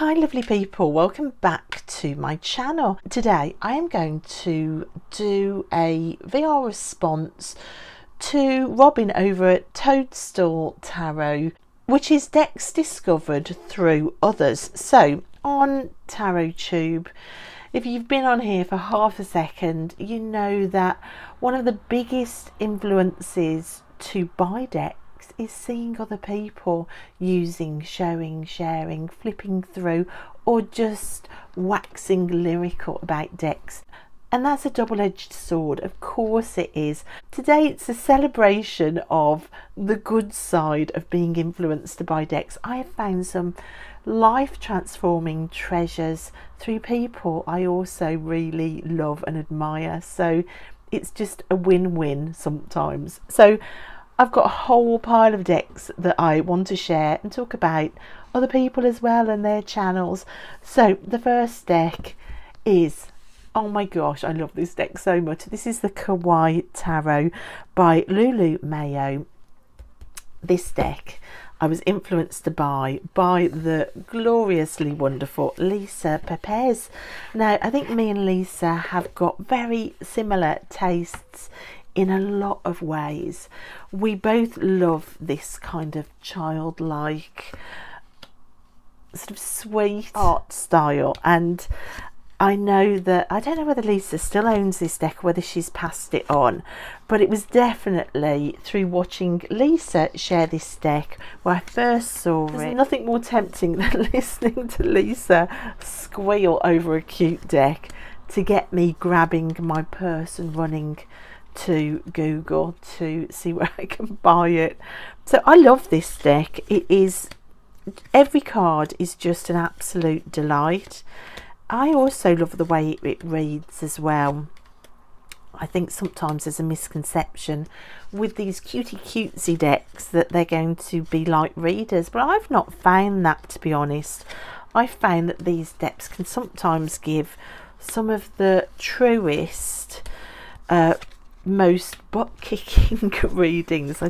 Hi lovely people, welcome back to my channel. Today I am going to do a VR response to Robin over at Toadstool Tarot, which is decks discovered through others. So on TarotTube, if you've been on here for half a second, you know that one of the biggest influences to buy decks is seeing other people using, showing, sharing, flipping through, or just waxing lyrical about decks. And that's a double-edged sword, of course it is. Today it's a celebration of the good side of being influenced by decks. I have found some life-transforming treasures through people I also really love and admire. So it's just a win-win sometimes. So I've got a whole pile of decks that I want to share and talk about other people as well and their channels. So the first deck is, oh my gosh, I love this deck so much. This is the Kawai Tarot by Lulu Mayo. This deck I was influenced to buy by the gloriously wonderful Lisa Pepez. Now, I think me and Lisa have got very similar tastes in a lot of ways. We both love this kind of childlike, sort of sweet art style, and I know that, I don't know whether Lisa still owns this deck, whether she's passed it on, but it was definitely through watching Lisa share this deck where I first saw it. There's nothing more tempting than listening to Lisa squeal over a cute deck to get me grabbing my purse and running to Google to see where I can buy it. So I love this deck. It is, every card is just an absolute delight. I also love the way it reads as well. I think sometimes there's a misconception with these cutie cutesy decks that they're going to be like readers, but I've not found that, to be honest. I found that these decks can sometimes give some of the truest, most butt-kicking readings.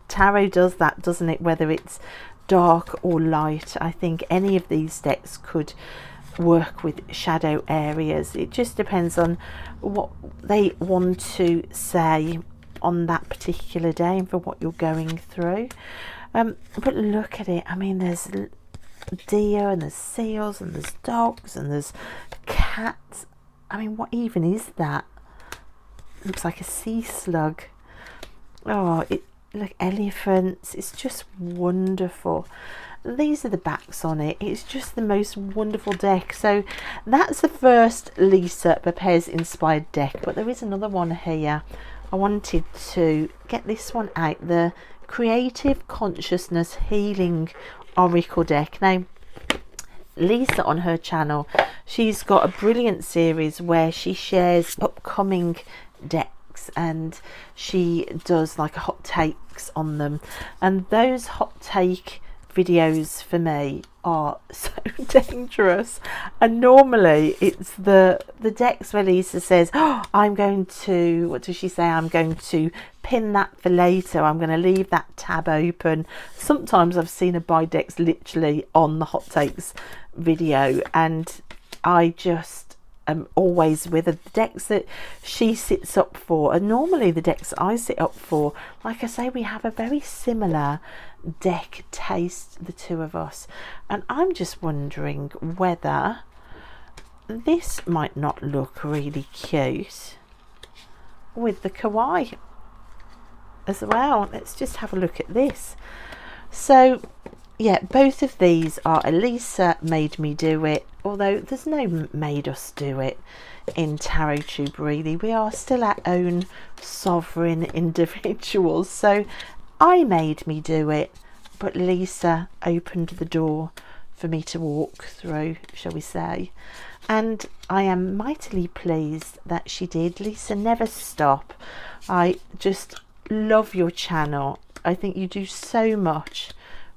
Tarot does that, doesn't it? Whether it's dark or light, I think any of these decks could work with shadow areas. It just depends on what they want to say on that particular day and for what you're going through. But look at it. I mean, there's deer and there's seals and there's dogs and there's cats. I mean, what even is that? Looks like a sea slug. Oh, look, elephants. It's just wonderful. These are the backs on it. It's just the most wonderful deck. So that's the first Lisa Pepez inspired deck, but there is another one here. I wanted to get this one out, the Creative Consciousness Healing Oracle deck. Now, Lisa on her channel, she's got a brilliant series where she shares upcoming decks and she does like a hot takes on them, and those hot take videos for me are so dangerous. And normally it's the decks where Lisa says, oh, I'm going to, what does she say, I'm going to pin that for later, I'm going to leave that tab open. Sometimes I've seen her buy decks literally on the hot takes video, and I just am always with her. The decks that she sits up for are normally the decks I sit up for. Like I say, we have a very similar deck taste, the two of us, and I'm just wondering whether this might not look really cute with the kawaii as well. Let's just have a look at this. So yeah, both of these are Elisa made me do it, although there's no made us do it in TarotTube really. We are still our own sovereign individuals. So I made me do it, but Lisa opened the door for me to walk through, shall we say. And I am mightily pleased that she did. Lisa, never stop. I just love your channel. I think you do so much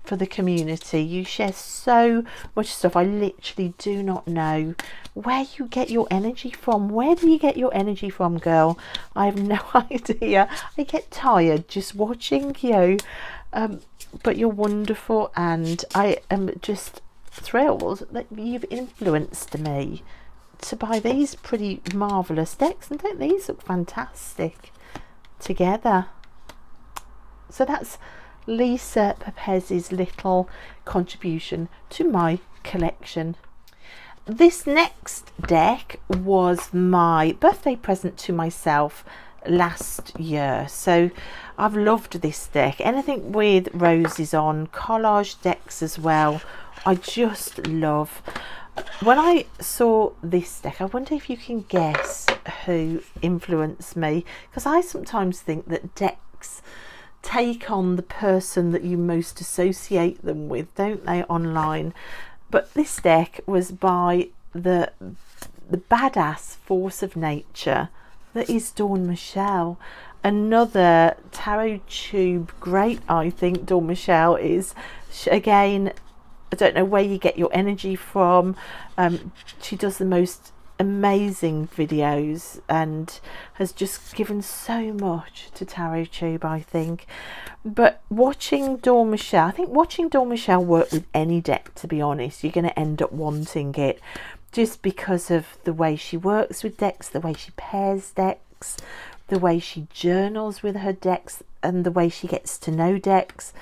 for the community. You share so much stuff. I literally do not know where you get your energy from. Where do you get your energy from, girl? I have no idea. I get tired just watching you, but you're wonderful, and I am just thrilled that you've influenced me to buy these pretty marvellous decks, and don't these look fantastic together? So that's Lisa Pepez's little contribution to my collection. This next deck was my birthday present to myself last year, so I've loved this deck. Anything with roses on, collage decks as well, I just love. When I saw this deck, I wonder if you can guess who influenced me, because I sometimes think that decks take on the person that you most associate them with, don't they, online? But this deck was by the badass force of nature that is Dawn Michelle. Another tarot tube great, I think. Dawn Michelle is, again, I don't know where you get your energy from. She does the most amazing videos and has just given so much to tarot tube, I think. But watching Dawn Michelle, I think watching Dawn Michelle work with any deck, to be honest, you're going to end up wanting it, just because of the way she works with decks, the way she pairs decks, the way she journals with her decks, and the way she gets to know decks.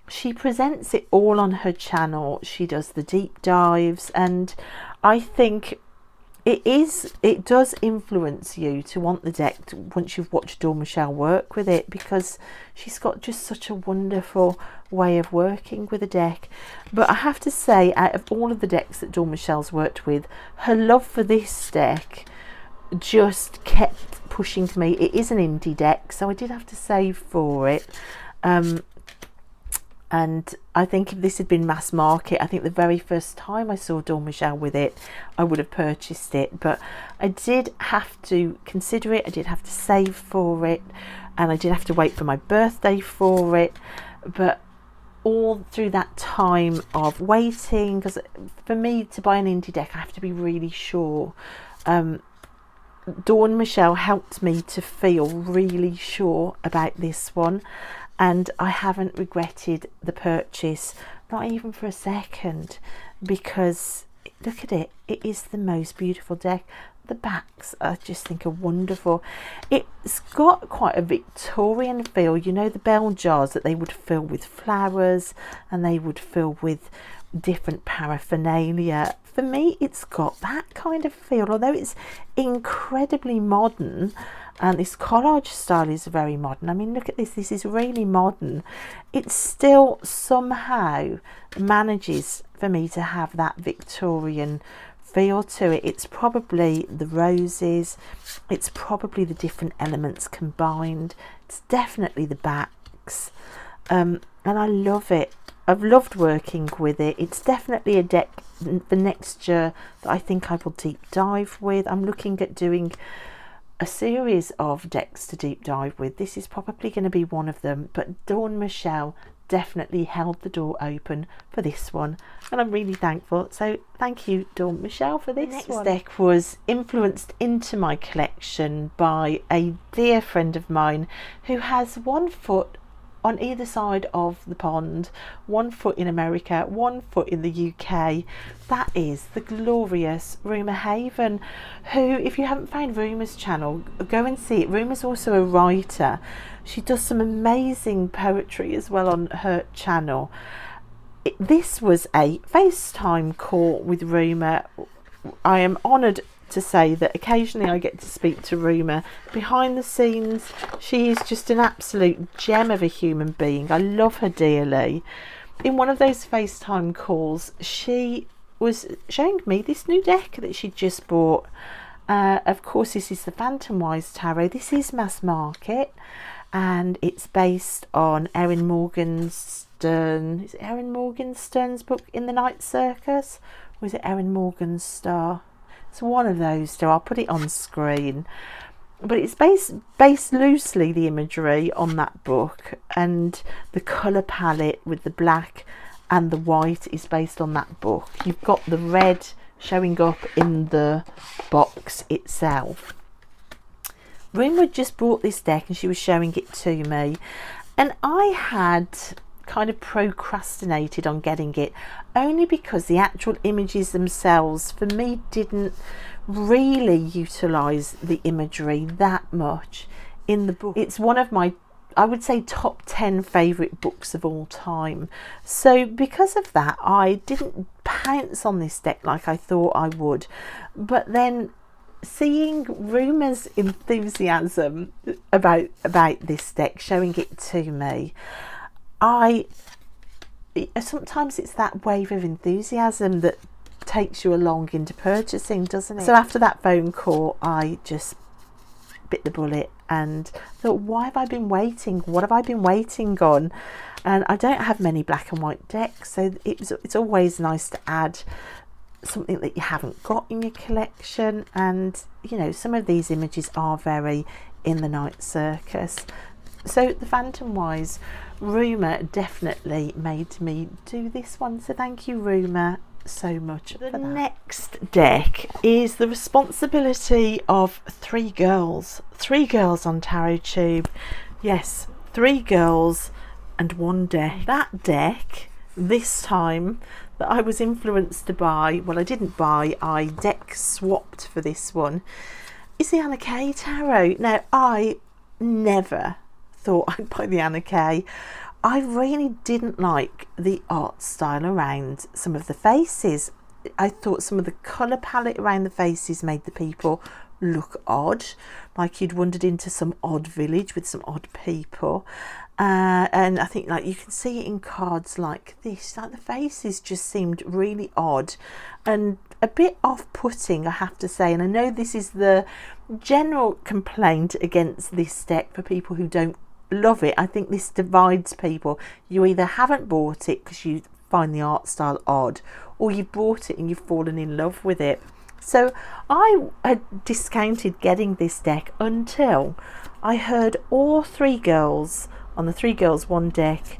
She presents it all on her channel. She does the deep dives, and I think it does influence you to want the deck once you've watched Dawn Michelle work with it, because she's got just such a wonderful way of working with a deck. But I have to say, out of all of the decks that Dawn Michelle's worked with, her love for this deck just kept pushing to me. It is an indie deck, so I did have to save for it. And I think if this had been mass market, I think the very first time I saw Dawn Michelle with it, I would have purchased it. But I did have to consider it, I did have to save for it, and I did have to wait for my birthday for it. But all through that time of waiting, because for me to buy an indie deck, I have to be really sure. Dawn Michelle helped me to feel really sure about this one, and I haven't regretted the purchase, not even for a second, because look at it, it is the most beautiful deck. The backs I just think are wonderful. It's got quite a Victorian feel, you know, the bell jars that they would fill with flowers and they would fill with different paraphernalia. For me, it's got that kind of feel, although it's incredibly modern. And this collage style is very modern. I mean, look at this. This is really modern. It still somehow manages for me to have that Victorian feel to it. It's probably the roses. It's probably the different elements combined. It's definitely the backs. And I love it. I've loved working with it. It's definitely a deck for next year that I think I will deep dive with. I'm looking at doing a series of decks to deep dive with. This is probably going to be one of them, but Dawn Michelle definitely held the door open for this one, and I'm really thankful. So thank you, Dawn Michelle, for this. The next deck was influenced into my collection by a dear friend of mine who has 1 foot on either side of the pond, 1 foot in America, 1 foot in the UK. That is the glorious Rumour Haven, who, if you haven't found Rumour's channel, go and see it. Rumour's also a writer. She does some amazing poetry as well on her channel. This was a FaceTime call with Rumour. I am honoured to say that occasionally I get to speak to Rumour behind the scenes. She is just an absolute gem of a human being. I love her dearly. In one of those FaceTime calls, she was showing me this new deck that she just bought. Of course, this is the Phantomwise Tarot. This is mass market, and it's based on Erin Morgenstern. Is it Erin Morgenstern's book In the Night Circus, or is it Erin Morgenstern? It's one of those two. I'll put it on screen. But it's based loosely, the imagery, on that book, and the colour palette with the black and the white is based on that book. You've got the red showing up in the box itself. Rumour just bought this deck and she was showing it to me, and I had kind of procrastinated on getting it, only because the actual images themselves for me didn't really utilize the imagery that much in the book. It's one of my, I would say, top 10 favorite books of all time. So because of that, I didn't pounce on this deck like I thought I would. But then seeing Ruma's enthusiasm about this deck, showing it to me, sometimes it's that wave of enthusiasm that takes you along into purchasing, doesn't it? So after that phone call, I just bit the bullet and thought, why have I been waiting? What have I been waiting on? And I don't have many black and white decks, so it's always nice to add something that you haven't got in your collection. And you know, some of these images are very in the night circus. So the phantomwise Ruma definitely made me do this one, so thank you, Ruma, so much for that. The next deck is the responsibility of three girls on Tarot Tube. Yes, 3 girls and 1 deck. That deck this time that I was influenced to buy, well, I didn't buy, I deck swapped for this one, is the Anna K Tarot. Now, I never thought I'd buy the Anna K. I really didn't like the art style around some of the faces. I thought some of the colour palette around the faces made the people look odd, like you'd wandered into some odd village with some odd people. And I think, like, you can see it in cards like this, like the faces just seemed really odd and a bit off-putting, I have to say. And I know this is the general complaint against this deck for people who don't love it. I think this divides people. You either haven't bought it because you find the art style odd, or you've bought it and you've fallen in love with it. So I had discounted getting this deck until I heard all 3 girls on the 3 girls 1 deck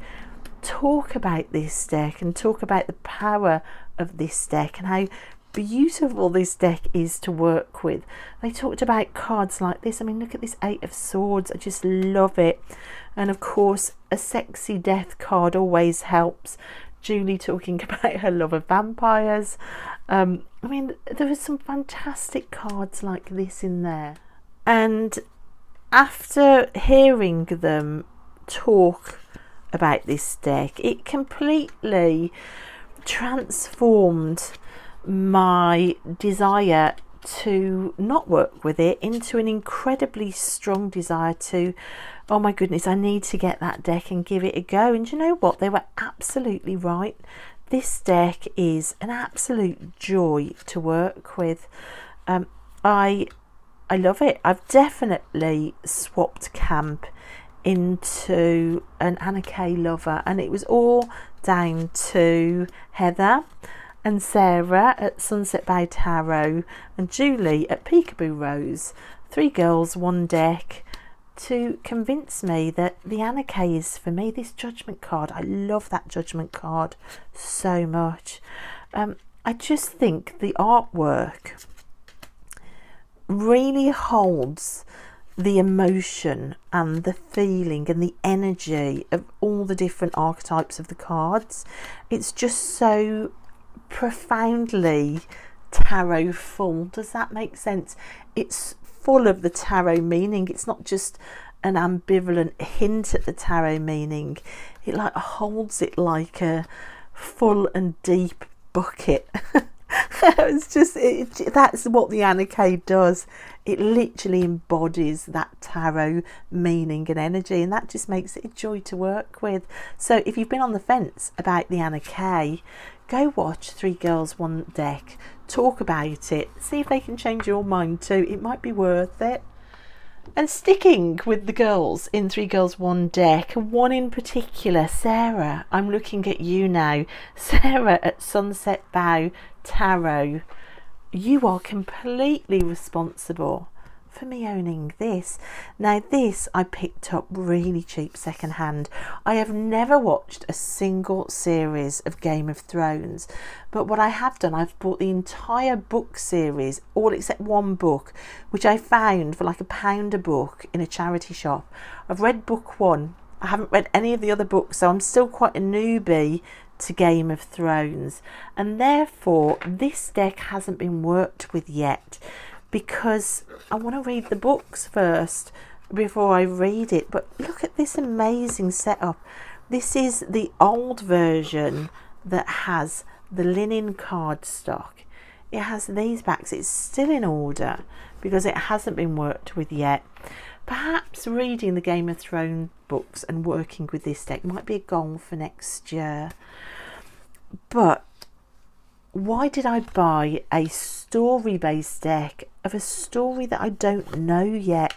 talk about this deck and talk about the power of this deck and how beautiful this deck is to work with. They talked about cards like this. I mean, look at this 8 of Swords. I just love it. And of course, a sexy death card always helps. Julie talking about her love of vampires. I mean, there were some fantastic cards like this in there. And after hearing them talk about this deck, it completely transformed my desire to not work with it into an incredibly strong desire to, oh my goodness, I need to get that deck and give it a go. And you know what? They were absolutely right. This deck is an absolute joy to work with. I love it. I've definitely swapped camp into an Anna K lover, and it was all down to Heather and Sarah at Sunset Bay Tarot and Julie at Peekaboo Rose, 3 girls 1 deck, to convince me that the Anna K is for me. This Judgment card, I love that Judgment card so much. I just think the artwork really holds the emotion and the feeling and the energy of all the different archetypes of the cards. It's just so profoundly tarot full. Does that make sense? It's full of the tarot meaning. It's not just an ambivalent hint at the tarot meaning. It like holds it like a full and deep bucket. It's just that's what the Anna K does. It literally embodies that tarot meaning and energy, and that just makes it a joy to work with. So if you've been on the fence about the Anna K, go watch 3 girls 1 deck, talk about it, see if they can change your mind too. It might be worth it. And sticking with the girls in 3 girls 1 deck, one in particular, Sarah, I'm looking at you now. Sarah at Sunset Bow Tarot, you are completely responsible for me owning this. Now this I picked up really cheap secondhand. I have never watched a single series of Game of Thrones, but what I have done, I've bought the entire book series, all except 1 book, which I found for like £1 a book in a charity shop. I've read book 1 I haven't read any of the other books, so I'm still quite a newbie to Game of Thrones, and therefore this deck hasn't been worked with yet because I want to read the books first before I read it. But look at this amazing setup. This is the old version that has the linen cardstock. It has these backs. It's still in order because it hasn't been worked with yet. Perhaps reading the Game of Thrones books and working with this deck might be a goal for next year. But why did I buy a story-based deck of a story that I don't know yet?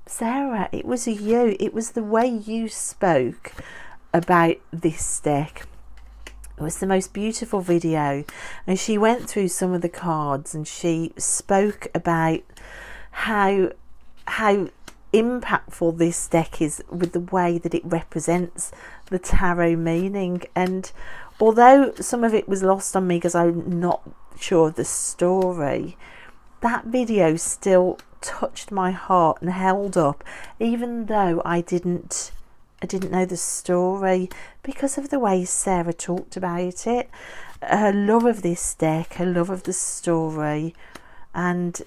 Sarah, it was you. It was the way you spoke about this deck. It was the most beautiful video, and she went through some of the cards and she spoke about how impactful this deck is with the way that it represents the tarot meaning. And although some of it was lost on me because I'm not sure of the story, that video still touched my heart and held up, even though I didn't know the story, because of the way Sarah talked about it, her love of this deck, her love of the story. And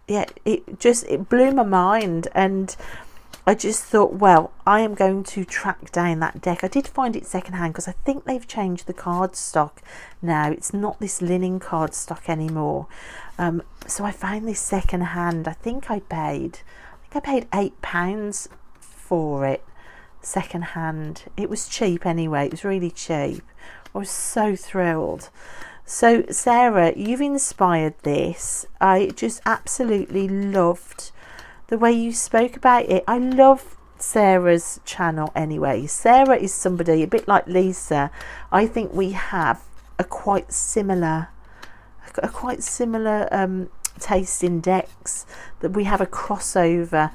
yeah, it blew my mind, and I just thought, well, I am going to track down that deck. I did find it secondhand because I think they've changed the cardstock now. It's not this linen cardstock anymore. So I found this secondhand. I think I paid £8 for it secondhand. It was cheap anyway. It was really cheap. I was so thrilled. So Sarah, you've inspired this. I just absolutely loved the way you spoke about it. I love Sarah's channel anyway. Sarah is somebody a bit like Lisa. I think we have a quite similar taste in decks, that we have a crossover.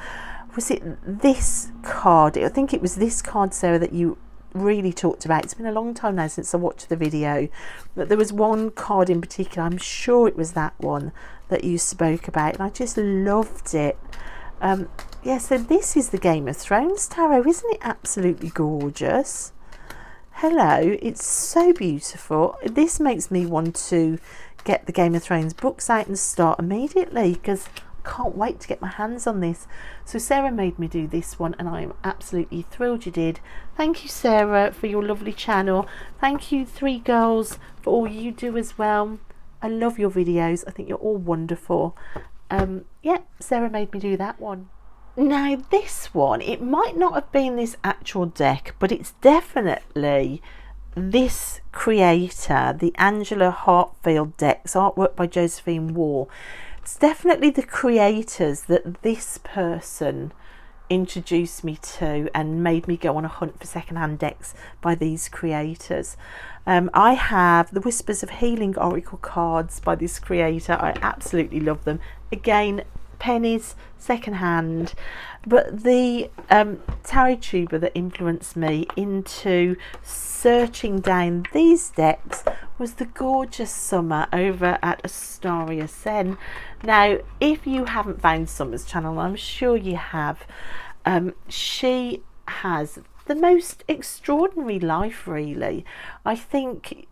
Was it this card? I think it was this card, Sarah, that you really talked about. It's been a long time now since I watched the video, but there was one card in particular, I'm sure it was that one that you spoke about, and I just loved it. Yeah, so this is the Game of Thrones tarot. Isn't it absolutely gorgeous? Hello, it's so beautiful. This makes me want to get the Game of Thrones books out and start immediately, because I can't wait to get my hands on this. So Sarah made me do this one, and I'm absolutely thrilled you did. Thank you, Sarah, for your lovely channel. Thank you, Three Girls, for all you do as well. I love your videos. I think you're all wonderful. Yeah, Sarah made me do that one. Now this one, it might not have been this actual deck, but it's definitely this creator, the Angela Harfield decks, artwork by Josephine Wall. It's definitely the creators that this person introduced me to and made me go on a hunt for secondhand decks by these creators. I have the Whispers of Healing Oracle cards by this creator. I absolutely love them. Again, pennies, secondhand. But the tarot tuber that influenced me into searching down these decks was the gorgeous Summer over at Astaria Sen. Now, if you haven't found Summer's channel, I'm sure you have, she has the most extraordinary life, really. I think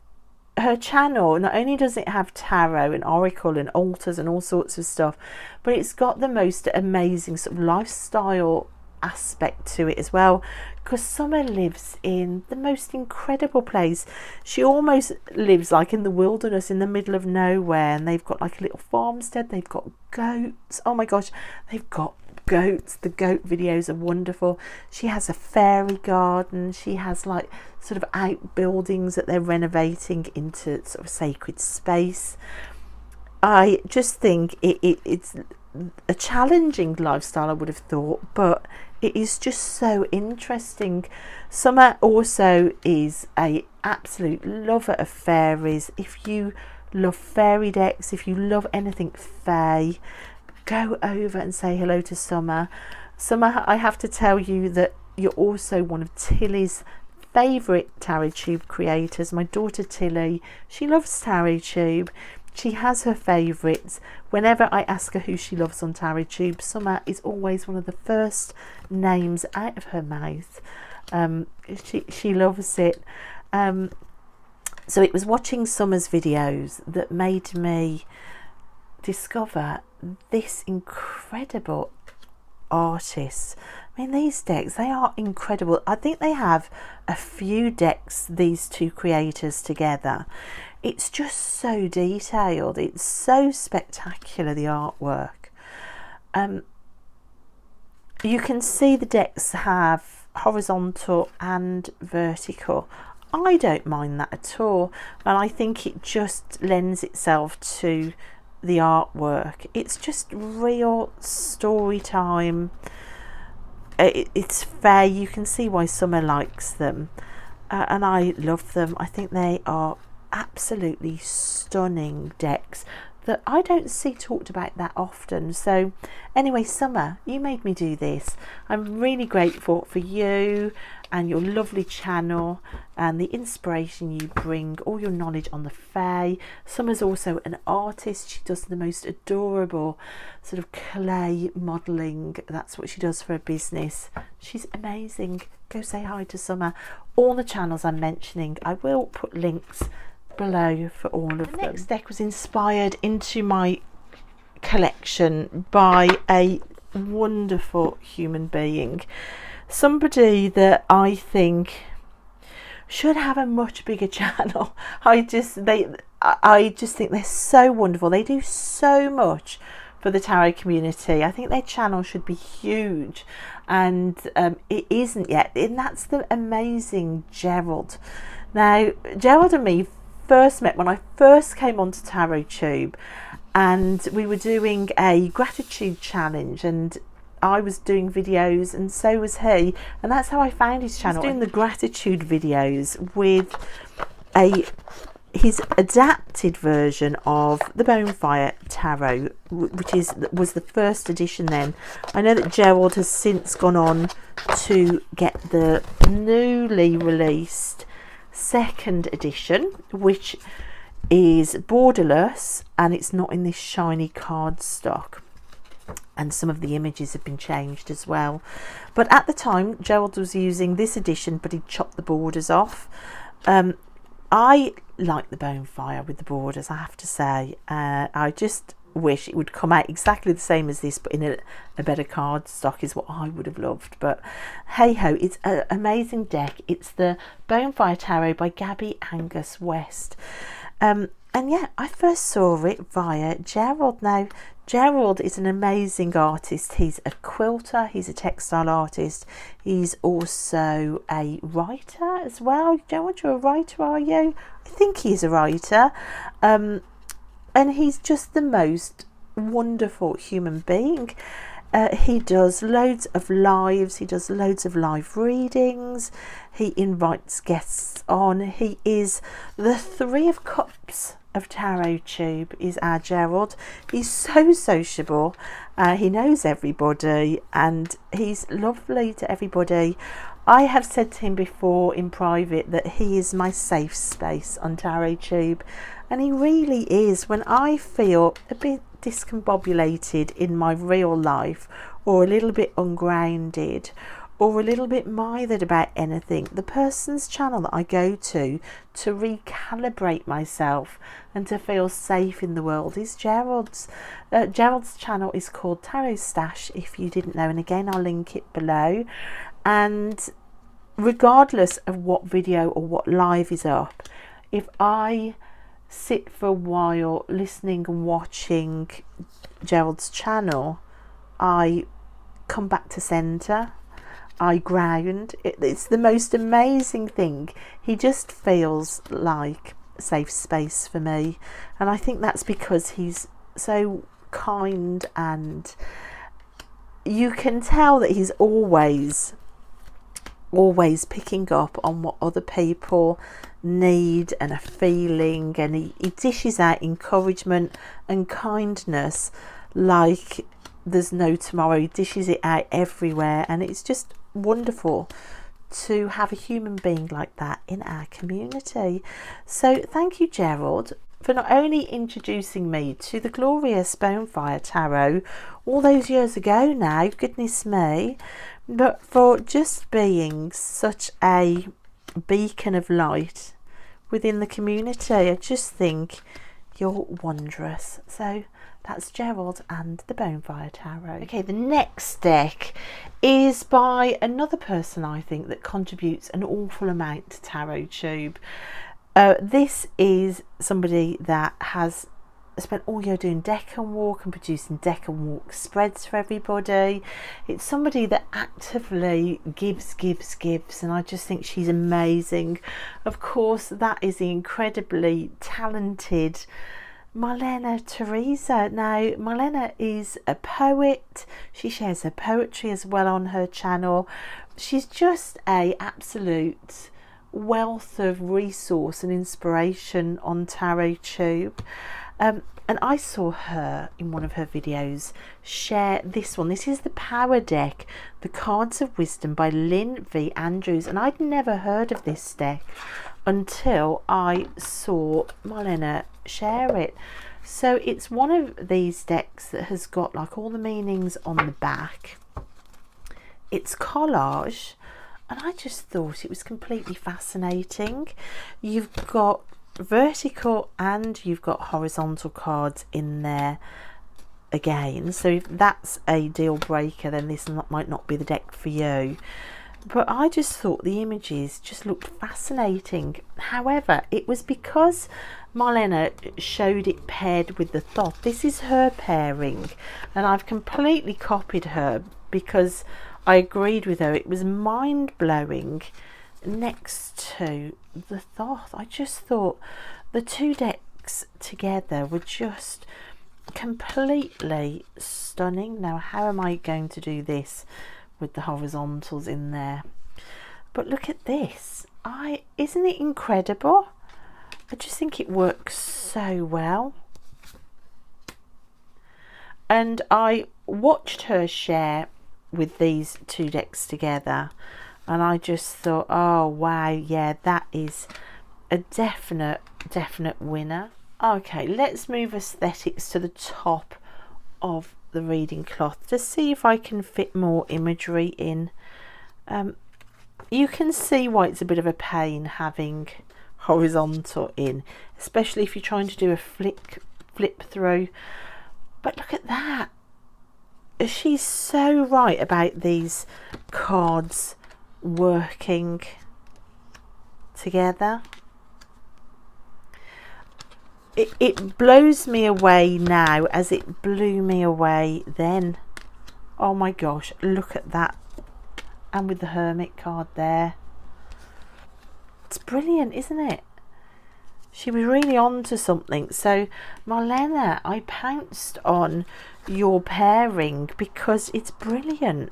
her channel, not only does it have tarot and oracle and altars and all sorts of stuff, but it's got the most amazing sort of lifestyle aspect to it as well, because Summer lives in the most incredible place. She almost lives like in the wilderness, in the middle of nowhere, and they've got like a little farmstead. They've got goats. Oh my gosh, they've got goats. The goat videos are wonderful. She has a fairy garden. She has like sort of outbuildings that they're renovating into sort of sacred space. I just think it's a challenging lifestyle, I would have thought, but it is just so interesting. Summer also is a absolute lover of fairies. If you love fairy decks, if you love anything fae, go over and say hello to Summer. Summer, I have to tell you that you're also one of Tilly's favourite tarot tube creators. My daughter Tilly, she loves tarot tube. She has her favourites. Whenever I ask her who she loves on tarot tube, Summer is always one of the first names out of her mouth. She loves it. So it was watching Summer's videos that made me discover this incredible artist. I mean, these decks, they are incredible. I think they have a few decks, these two creators together. It's just so detailed. It's so spectacular, the artwork. You can see the decks have horizontal and vertical. I don't mind that at all, and I think it just lends itself to the artwork. It's just real story time. It's fair. You can see why Summer likes them, and I love them. I think they are absolutely stunning decks that I don't see talked about that often. So anyway, Summer, you made me do this. I'm really grateful for you and your lovely channel and the inspiration you bring, all your knowledge on the Fae. Summer's also an artist. She does the most adorable sort of clay modelling. That's what she does for a business. She's amazing. Go say hi to Summer. All the channels I'm mentioning, I will put links below for all of them. The next deck was inspired into my collection by a wonderful human being, somebody that I think should have a much bigger channel. I just think they're so wonderful. They do so much for the tarot community. I think their channel should be huge, and it isn't yet, and that's the amazing Gerald. Now, Gerald and me first met when I first came onto TarotTube, and we were doing a gratitude challenge, and I was doing videos and so was he, and that's how I found his channel. He was doing the gratitude videos with his adapted version of the Bonefire Tarot, which was the first edition then. I know that Gerald has since gone on to get the newly released second edition, which is borderless, and it's not in this shiny cardstock, and some of the images have been changed as well. But at the time, Gerald was using this edition, but he chopped the borders off. I like the Bonefire with the borders, I have to say. I just wish it would come out exactly the same as this, but in a better cardstock is what I would have loved. But hey ho, it's an amazing deck. It's the Bonefire Tarot by Gabby Angus West. And yeah, I first saw it via Gerald. Now, Gerald is an amazing artist. He's a quilter, he's a textile artist, he's also a writer as well. Gerald, you're a writer, are you? I think he's a writer. And he's just the most wonderful human being. He does loads of lives, he does loads of live readings, he invites guests on. He is the Three of Cups of TarotTube, is our Gerald. He's so sociable, he knows everybody, and he's lovely to everybody. I have said to him before in private that he is my safe space on TarotTube, and he really is. When I feel a bit discombobulated in my real life, or a little bit ungrounded, or a little bit mithered about anything, the person's channel that I go to recalibrate myself and to feel safe in the world is Gerald's. Gerald's channel is called Tarot Stash, if you didn't know, and again I'll link it below. And regardless of what video or what live is up, if I sit for a while listening and watching Gerald's channel, I come back to centre, I ground. It's the most amazing thing. He just feels like a safe space for me, and I think that's because he's so kind, and you can tell that he's always picking up on what other people need and are feeling, and he dishes out encouragement and kindness like there's no tomorrow. He dishes it out everywhere, and it's just wonderful to have a human being like that in our community. So thank you, Gerald, for not only introducing me to the glorious Bonefire Tarot all those years ago now, goodness me, but for just being such a beacon of light within the community. I just think you're wondrous. So that's Gerald and the Bonefire Tarot. Okay, the next deck is by another person I think that contributes an awful amount to Tarot Tube. This is somebody that has spent all year doing deck and walk and producing deck and walk spreads for everybody. It's somebody that actively gives, and I just think she's amazing. Of course, that is the incredibly talented Marlena Teresa. Now, Marlena is a poet. She shares her poetry as well on her channel. She's just a absolute wealth of resource and inspiration on Tarot Tube. And I saw her in one of her videos share this one. This is the Power Deck, The Cards of Wisdom by Lynn V. Andrews. And I'd never heard of this deck until I saw Marlena share it. So it's one of these decks that has got like all the meanings on the back. It's collage, and I just thought it was completely fascinating. You've got vertical and you've got horizontal cards in there again, so if that's a deal breaker, then this might not be the deck for you. But I just thought the images just looked fascinating. However, it was because Marlena showed it paired with the Thoth. This is her pairing, and I've completely copied her because I agreed with her. It was mind-blowing next to the Thoth. I just thought the two decks together were just completely stunning. Now, how am I going to do this with the horizontals in there? But look at this. Isn't it incredible? I just think it works so well. And I watched her share with these two decks together, and I just thought, oh wow, yeah, that is a definite winner. Okay, let's move aesthetics to the top of the reading cloth to see if I can fit more imagery in. You can see why it's a bit of a pain having horizontal in, especially if you're trying to do a flip through. But look at that. She's so right about these cards working together. It blows me away now as it blew me away then. Oh my gosh, look at that. And with the Hermit card there. It's brilliant, isn't it? She was really on to something. So Marlena, I pounced on your pairing because it's brilliant.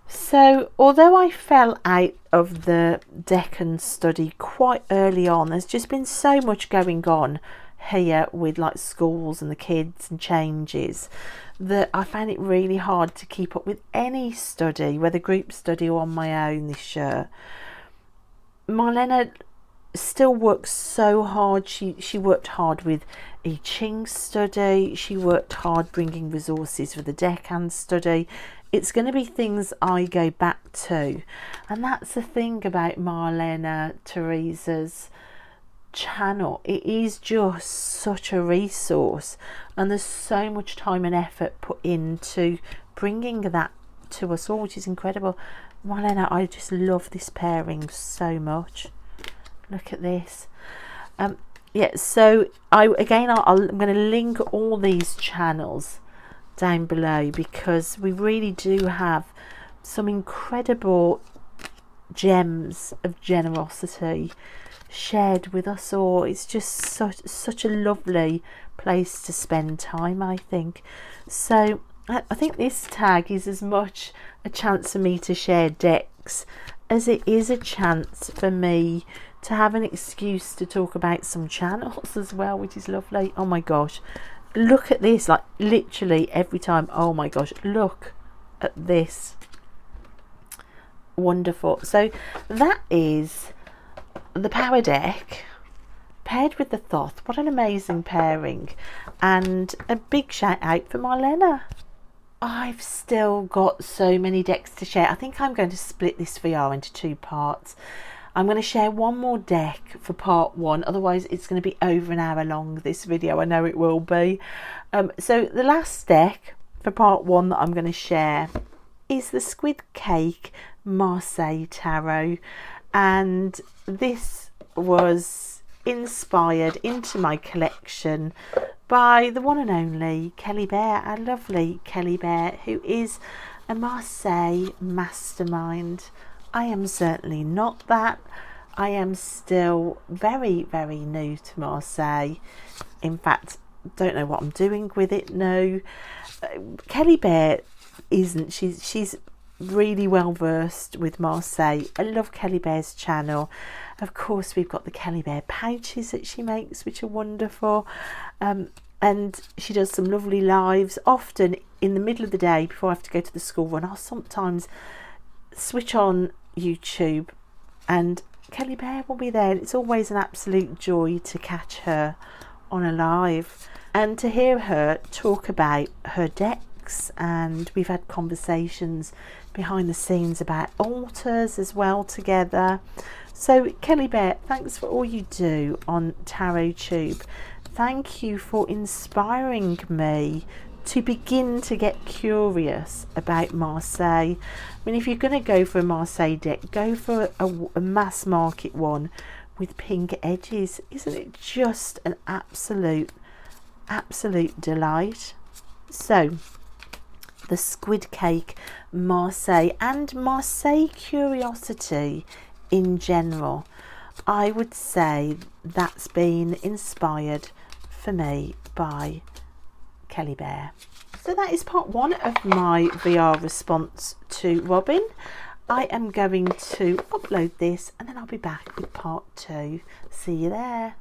So although I fell out of the deck and study quite early on, there's just been so much going on here with like schools and the kids and changes that I found it really hard to keep up with any study, whether group study or on my own this year. Marlena still works so hard. She worked hard with I Ching study. She worked hard bringing resources for the deckhand study. It's going to be things I go back to, and that's the thing about Marlena Teresa's channel. It is just such a resource, and there's so much time and effort put into bringing that to us all, which is incredible. Marlena, I just love this pairing so much. Look at this. Yeah, so I'm going to link all these channels down below because we really do have some incredible gems of generosity shared with us all. It's just such a lovely place to spend time, I think. So I think this tag is as much a chance for me to share decks as it is a chance for me to have an excuse to talk about some channels as well, which is lovely. Oh my gosh, look at this, like literally every time. Oh my gosh, look at this. Wonderful. So that is the Power Deck, paired with the Thoth. What an amazing pairing. And a big shout out for Marlena. I've still got so many decks to share. I think I'm going to split this VR into 2 parts. I'm going to share one more deck for part 1, otherwise it's going to be over an hour long, this video. I know it will be. So the last deck for part 1 that I'm going to share is the Squidcake Marseille Tarot, and this was inspired into my collection by the one and only Kelly Bear, our lovely Kelly Bear, who is a Marseille mastermind. I am certainly not that. I am still very, very new to Marseille. In fact, don't know what I'm doing with it. No, Kelly Bear isn't. She's really well versed with Marseille. I love Kelly Bear's channel. Of course, we've got the Kelly Bear pouches that she makes, which are wonderful. And she does some lovely lives, often in the middle of the day before I have to go to the school run. I'll sometimes switch on YouTube and Kelly Bear will be there. It's always an absolute joy to catch her on a live and to hear her talk about her decks. And we've had conversations behind the scenes about altars as well together. So Kelly Bear, thanks for all you do on TarotTube. Thank you for inspiring me to begin to get curious about Marseille. I mean, if you're going to go for a Marseille deck, go for a mass market one with pink edges. Isn't it just an absolute delight? So the Squidcake Marseille and Marseille curiosity in general, I would say that's been inspired for me by Kelly Bear. So that is part 1 of my VR response to Robin. I am going to upload this and then I'll be back with part 2. See you there.